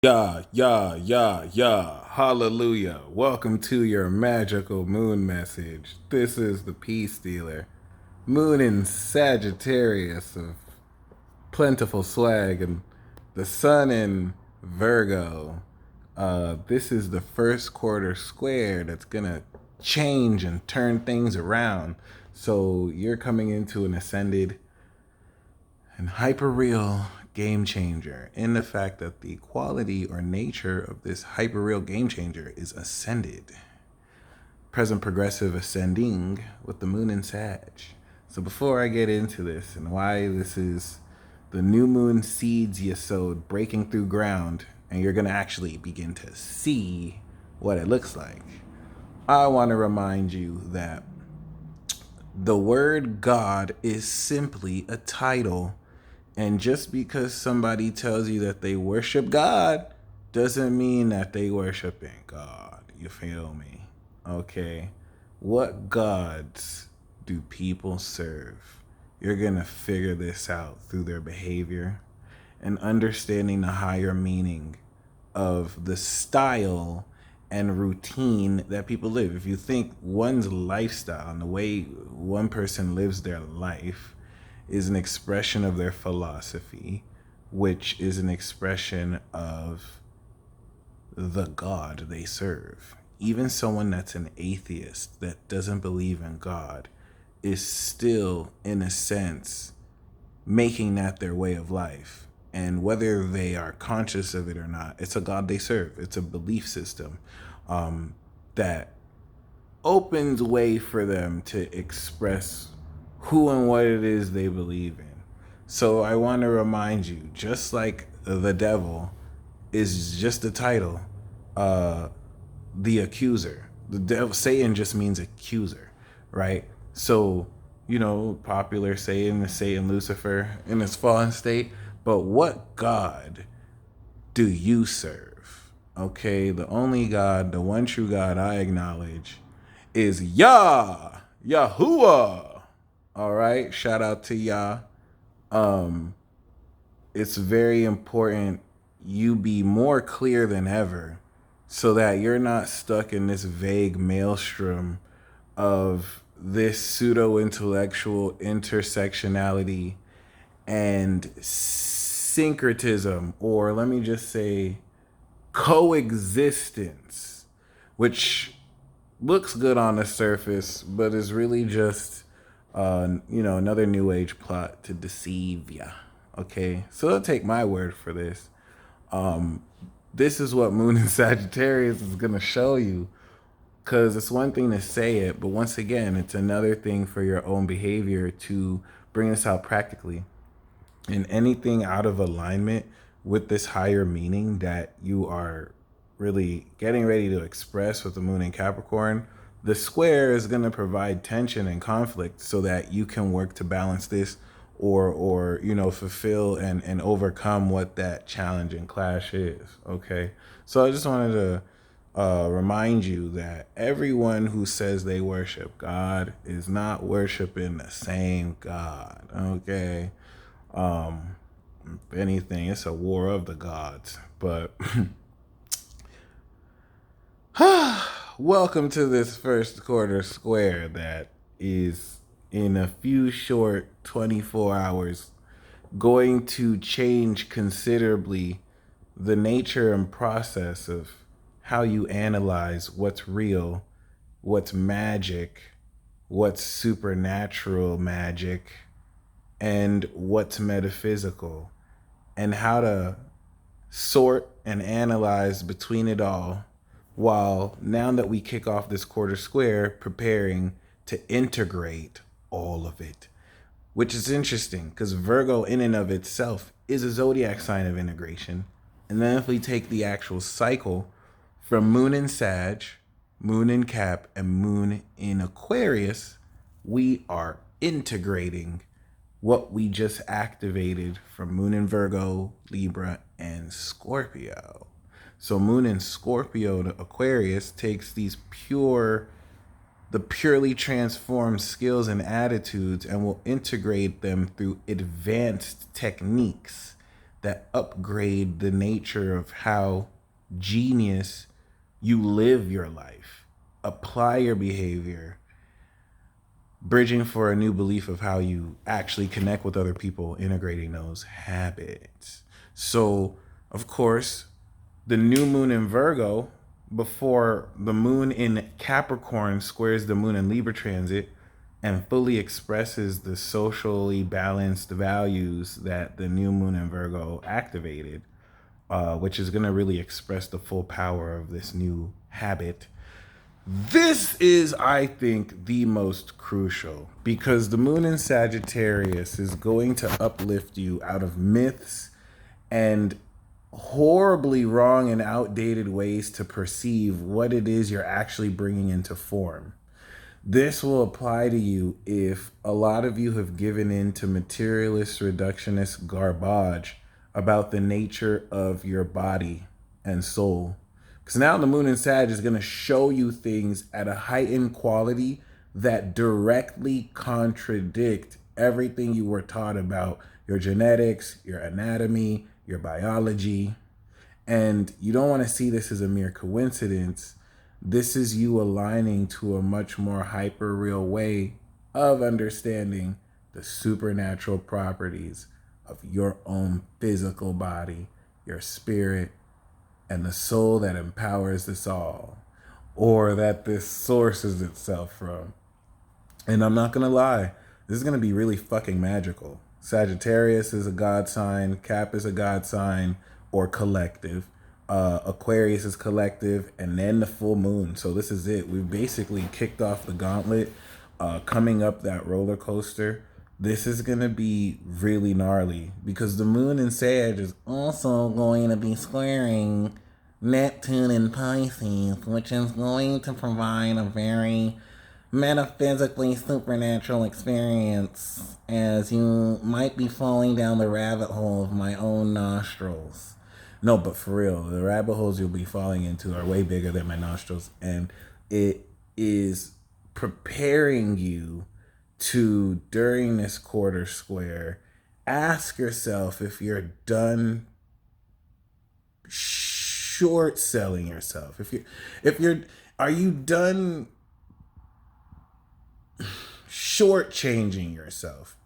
Yeah. Hallelujah. Welcome to your magical moon message. This is the Peace Dealer. Moon in Sagittarius of plentiful swag and the sun in Virgo. This is the first quarter square that's gonna change and turn things around. So you're coming into an ascended and hyper real game changer in the fact that the quality or nature of this hyper real game changer is ascended, present progressive ascending with the moon in Sag. So before I get into this and why this is the new moon seeds you sowed breaking through ground and you're going to actually begin to see what it looks like, I want to remind you that the word God is simply a title. And just because somebody tells you that they worship God doesn't mean that they worshiping God. You feel me? Okay. What gods do people serve? You're going to figure this out through their behavior and understanding the higher meaning of the style and routine that people live. If you think one's lifestyle and the way one person lives their life is an expression of their philosophy, which is an expression of the God they serve. Even someone that's an atheist that doesn't believe in God is still, in a sense, making that their way of life. And whether they are conscious of it or not, it's a God they serve. It's a belief system that opens way for them to express who and what it is they believe in. So I want to remind you, just like the devil is just a title, uh, the accuser. The devil, Satan just means accuser, right? So, popular Satan is Satan Lucifer in his fallen state. But what God do you serve? Okay, the only God, the one true God I acknowledge is Yahuwah. All right, shout out to Yah. Um, it's very important you be more clear than ever so that you're not stuck in this vague maelstrom of this pseudo intellectual intersectionality and syncretism, or let me just say coexistence, which looks good on the surface, but is really just, another new age plot to deceive ya. Okay, so don't take my word for this. This is what Moon and Sagittarius is gonna show you, because it's one thing to say it, but once again, it's another thing for your own behavior to bring this out practically. And anything out of alignment with this higher meaning that you are really getting ready to express with the moon in Capricorn, the square is going to provide tension and conflict so that you can work to balance this or fulfill and overcome what that challenge and clash is. Okay, so I just wanted to remind you that everyone who says they worship God is not worshiping the same God. Okay, if anything, it's a war of the gods. But welcome to this first quarter square that is in a few short 24 hours going to change considerably the nature and process of how you analyze what's real, what's magic, what's supernatural magic, and what's metaphysical, and how to sort and analyze between it all, while now that we kick off this quarter square, preparing to integrate all of it. Which is interesting because Virgo, in and of itself, is a zodiac sign of integration. And then if we take the actual cycle from Moon in Sag, Moon in Cap, and Moon in Aquarius, we are integrating what we just activated from Moon in Virgo, Libra, and Scorpio. So Moon in Scorpio to Aquarius takes the purely transformed skills and attitudes and will integrate them through advanced techniques that upgrade the nature of how genius you live your life, apply your behavior, bridging for a new belief of how you actually connect with other people, integrating those habits. So, of course, the new moon in Virgo, before the moon in Capricorn squares the moon in Libra transit and fully expresses the socially balanced values that the new moon in Virgo activated, which is going to really express the full power of this new habit. This is, I think, the most crucial because the moon in Sagittarius is going to uplift you out of myths and horribly wrong and outdated ways to perceive what it is you're actually bringing into form. This will apply to you if a lot of you have given in to materialist, reductionist garbage about the nature of your body and soul. Because now the moon in Sag is going to show you things at a heightened quality that directly contradict everything you were taught about your genetics, your anatomy, your biology. And you don't want to see this as a mere coincidence. This is you aligning to a much more hyper real way of understanding the supernatural properties of your own physical body, your spirit, and the soul that empowers this all, or that this sources itself from. And I'm not gonna lie, this is gonna be really fucking magical. Sagittarius is a god sign, Cap is a god sign or collective. Aquarius is collective, and then the full moon. So this is it. We've basically kicked off the gauntlet, coming up that roller coaster. This is gonna be really gnarly because the moon in Sag is also going to be squaring Neptune in Pisces, which is going to provide a very metaphysically supernatural experience as you might be falling down the rabbit hole of my own nostrils. No, but for real, the rabbit holes you'll be falling into are way bigger than my nostrils. And it is preparing you to, during this quarter square, ask yourself if you're done short selling yourself. Are you done shortchanging yourself?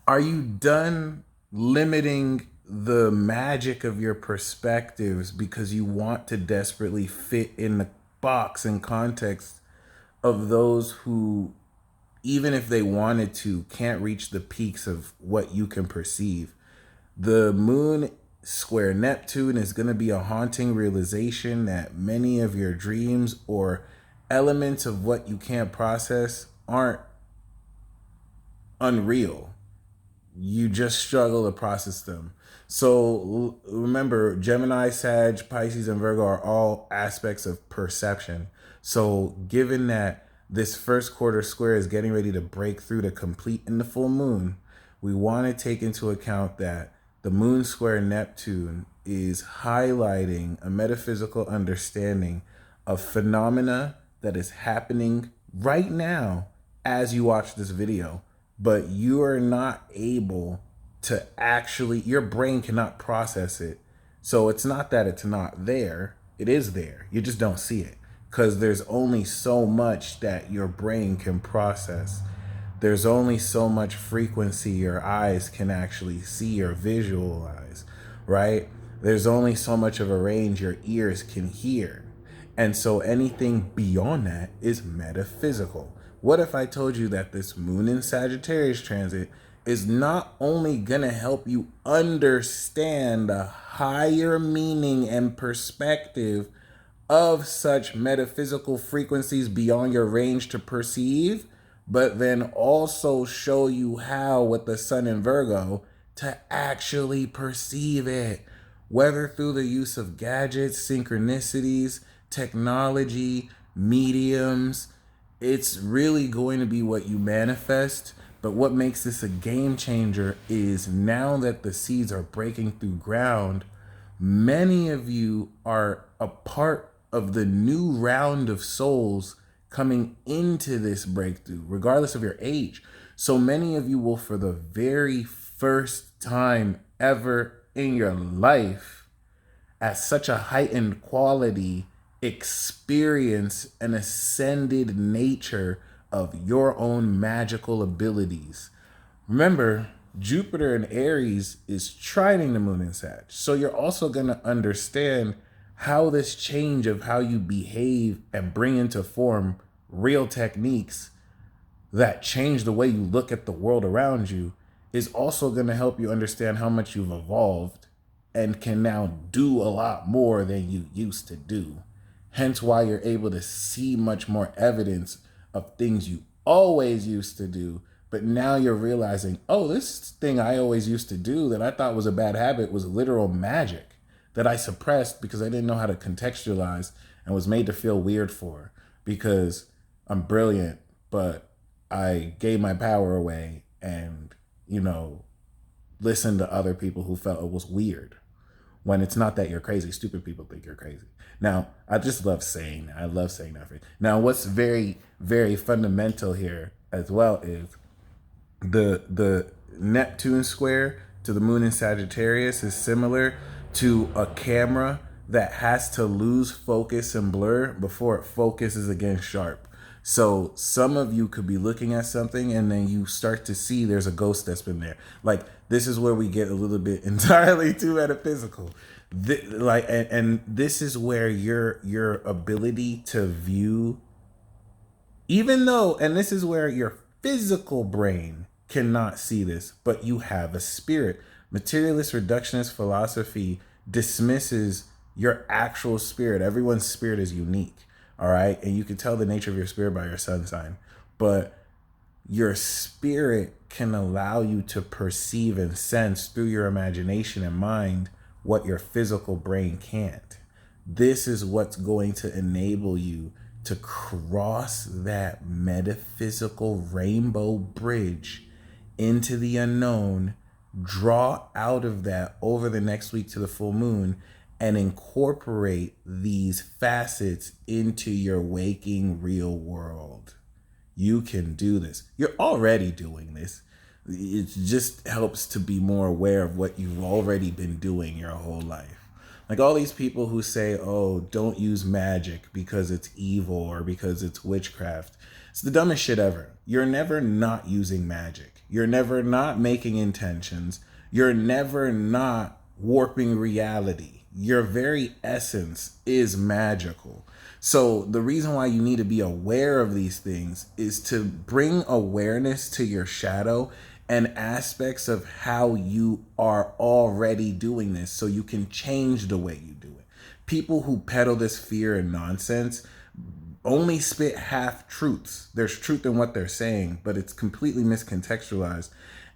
Are you done limiting the magic of your perspectives because you want to desperately fit in the box and context of those who, even if they wanted to, can't reach the peaks of what you can perceive? The moon square Neptune is going to be a haunting realization that many of your dreams or elements of what you can't process aren't unreal. You just struggle to process them. So remember, Gemini, Sag, Pisces, and Virgo are all aspects of perception. So given that this first quarter square is getting ready to break through to complete in the full moon, we want to take into account that the moon square Neptune is highlighting a metaphysical understanding of phenomena that is happening right now as you watch this video, but you are not able to actually, your brain cannot process it. So it's not that it's not there, it is there. You just don't see it because there's only so much that your brain can process. There's only so much frequency your eyes can actually see or visualize, right? There's only so much of a range your ears can hear. And so anything beyond that is metaphysical. What if I told you that this moon in Sagittarius transit is not only going to help you understand the higher meaning and perspective of such metaphysical frequencies beyond your range to perceive, but then also show you how, with the sun in Virgo, to actually perceive it, whether through the use of gadgets, synchronicities, technology, mediums. It's really going to be what you manifest. But what makes this a game changer is now that the seeds are breaking through ground, many of you are a part of the new round of souls coming into this breakthrough, regardless of your age. So many of you will, for the very first time ever in your life at such a heightened quality experience an ascended nature of your own magical abilities. Remember, Jupiter in Aries is trining the moon in Sag. So you're also going to understand how this change of how you behave and bring into form real techniques that change the way you look at the world around you is also going to help you understand how much you've evolved and can now do a lot more than you used to do. Hence why you're able to see much more evidence of things you always used to do, but now you're realizing, oh, this thing I always used to do that I thought was a bad habit was literal magic that I suppressed because I didn't know how to contextualize and was made to feel weird for because I'm brilliant, but I gave my power away and, listened to other people who felt it was weird. When it's not that you're crazy, stupid people think you're crazy. Now, I just love saying that. I love saying that. Now, what's very, very fundamental here as well is the Neptune square to the moon in Sagittarius is similar to a camera that has to lose focus and blur before it focuses again sharp. So some of you could be looking at something and then you start to see there's a ghost that's been there. Like, this is where we get a little bit entirely too metaphysical. And this is where your ability to view, even though, and this is where your physical brain cannot see this, but you have a spirit. Materialist reductionist philosophy dismisses your actual spirit. Everyone's spirit is unique. All right. And you can tell the nature of your spirit by your sun sign. But your spirit can allow you to perceive and sense through your imagination and mind what your physical brain can't. This is what's going to enable you to cross that metaphysical rainbow bridge into the unknown, draw out of that over the next week to the full moon, and incorporate these facets into your waking real world. You can do this. You're already doing this. It just helps to be more aware of what you've already been doing your whole life. Like all these people who say, oh, don't use magic because it's evil or because it's witchcraft. It's the dumbest shit ever. You're never not using magic. You're never not making intentions. You're never not warping reality. Your very essence is magical. So the reason why you need to be aware of these things is to bring awareness to your shadow and aspects of how you are already doing this so you can change the way you do it. People who peddle this fear and nonsense only spit half truths. There's truth in what they're saying, but it's completely miscontextualized.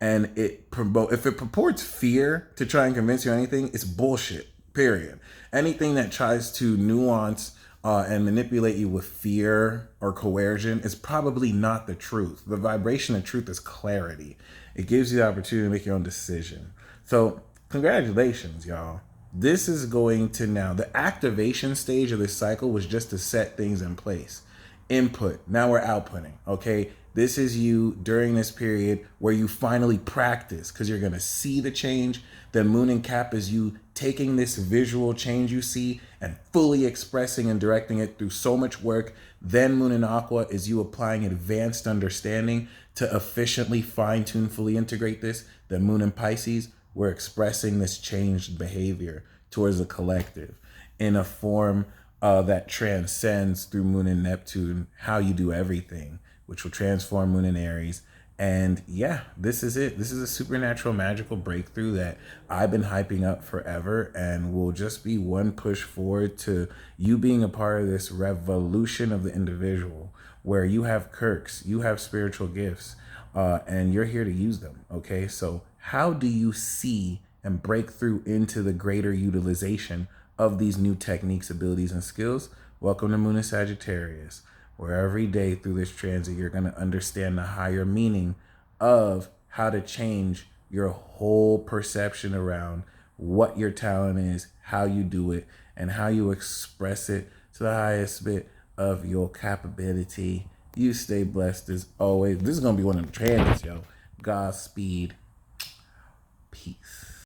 And if it purports fear to try and convince you anything, it's bullshit, period. Anything that tries to nuance and manipulate you with fear or coercion is probably not the truth. The vibration of truth is clarity. It gives you the opportunity to make your own decision. So congratulations, y'all. This is going to now, the activation stage of this cycle was just to set things in place. Input, now we're outputting, okay? This is you during this period where you finally practice because you're going to see the change. The moon and cap is you taking this visual change you see and fully expressing and directing it through so much work. Then moon and aqua is you applying advanced understanding to efficiently fine-tune, fully integrate this. Then moon and Pisces, we're expressing this changed behavior towards the collective in a form that transcends through moon and Neptune, how you do everything, which will transform moon and Aries. And yeah, this is it. This is a supernatural magical breakthrough that I've been hyping up forever and will just be one push forward to you being a part of this revolution of the individual where you have quirks, you have spiritual gifts, and you're here to use them. Okay, so how do you see and break through into the greater utilization of these new techniques, abilities, and skills? Welcome to Moon and Sagittarius, where every day through this transit, you're going to understand the higher meaning of how to change your whole perception around what your talent is, how you do it, and how you express it to the highest bit of your capability. You stay blessed as always. This is going to be one of the transits, yo. Godspeed. peace.